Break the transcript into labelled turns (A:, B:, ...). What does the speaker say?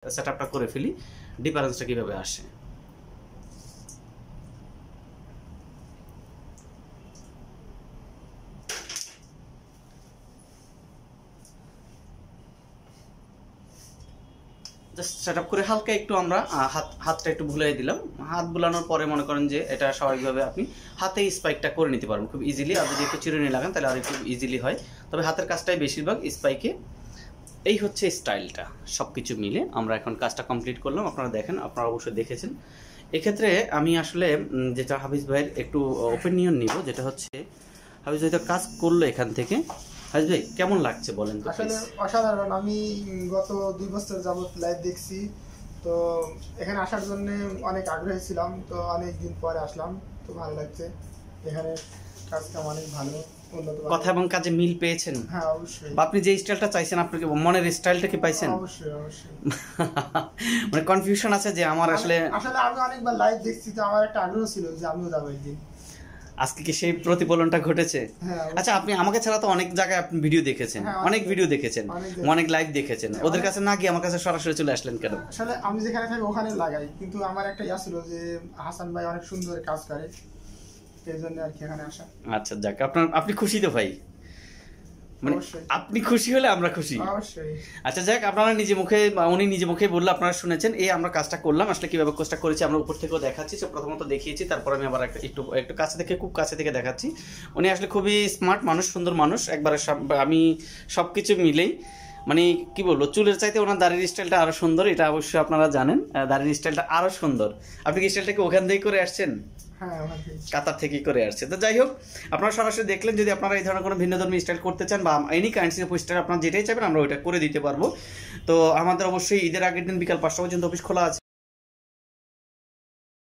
A: সেটআপটা করে ফেলি, ডিফারেন্সটা কিভাবে আসে। জাস্ট সেটআপ করে হালকা একটু আমরা হাতটা একটু ভুলিয়ে দিলাম। হাত বুলানোর পরে মনে করেন যে এটা স্বাভাবিকভাবে আপনি হাতে স্পাইকটা করে নিতে পারবেন খুব ইজিলি। আর যদি একটু চিরুনি লাগান তাহলে আর একটু ইজিলি হয়, তবে হাতের কাজটাই বেশিরভাগ স্পাইকে। এই হচ্ছে স্টাইলটা, সব কিছু মিলে আমরা এখন কাজটা কমপ্লিট করলাম। আপনারা দেখেন, আপনারা অবশ্যই দেখেছেন। এক্ষেত্রে আমি আসলে যেটা হাফিজ ভাইয়ের একটু ওপিনিয়ন নিব, যেটা হচ্ছে হাফিজ ভাই তো কাজ করলো এখান থেকে। হাফিজ ভাই কেমন লাগছে বলেন তো?
B: আসলে অসাধারণ। আমি গত 2 বছর যাবত লাইভ দেখছি, তো এখানে আসার জন্য অনেক আগ্রহী ছিলাম, তো অনেক দিন পরে আসলাম, তো ভালো লাগছে। এখানে কাজটা অনেক ভালো, উন্নত।
A: কথা এবং কাজে মিল পেয়েছেন?
B: হ্যাঁ অবশ্যই।
A: আপনি যে স্টাইলটা চাইছেন, আপনার মনের স্টাইলটা কি পাইছেন?
B: অবশ্যই অবশ্যই।
A: মানে কনফিউশন আছে যে আমার আসলে
B: আমি অনেকবার লাইভ দেখছি, তো আমার একটা আগ্রহ ছিল যে আমিও যাবো একদিন।
A: আজকে কি সেই প্রতিফলনটা ঘটেছে?
B: হ্যাঁ।
A: আচ্ছা, আপনি আমাকে ছাড়া তো অনেক জায়গায় আপনি ভিডিও দেখেছেন, অনেক ভিডিও দেখেছেন, অনেক লাইভ দেখেছেন, ওদের কাছে না গিয়ে আমার কাছে সরাসরি চলে আসলেন কেন?
B: আসলে আমি যেখানে থাকি ওখানে লাগাই, কিন্তু আমার একটা ইয়া ছিল যে হাসান ভাই অনেক সুন্দর কাজ করে, এই জন্য আর কি এখানে আসা।
A: আচ্ছা যাক, আপনি খুশি তো ভাই? মানে আপনি খুশি হলে আমরা খুশি।
B: অবশ্যই।
A: আচ্ছা যাক, আপনারা উনি নিজে মুখে বললো, আপনারা শুনেছেন। এই আমরা কাজটা করলাম, আসলে কিভাবে কাজটা করেছি আমরা উপর থেকেও দেখাচ্ছি। প্রথমত দেখিয়েছি, তারপর আমি আবার একটু কাছে থেকে, খুব কাছে থেকে দেখাচ্ছি। উনি আসলে খুবই স্মার্ট মানুষ, সুন্দর মানুষ একবারে। আমি সব কিছু মিলেই মানে কি বলবো, চুলের চাইতে ওনার দাড়ির স্টাইলটা আরো সুন্দর, এটা অবশ্যই আপনারা জানেন। দাড়ির স্টাইলটা আরো সুন্দর। আপনি কি স্টাইলটাকে ওখান থেকে করে আসছেন? কাতার থেকে করে আসছে। তো যাই হোক, আপনারা সরাসরি দেখলেন। যদি আপনারা এই ধরনের কোনো ভিন্নধর্মী স্টাইল করতে চান বা এনি কাইন্ডস অফ স্টাইল আপনারা যেটাই চাইবেন আমরা ওইটা করে দিতে পারবো। তো আমাদের অবশ্যই ঈদের আগের দিন বিকাল 5টা পর্যন্ত অফিস খোলা আছে।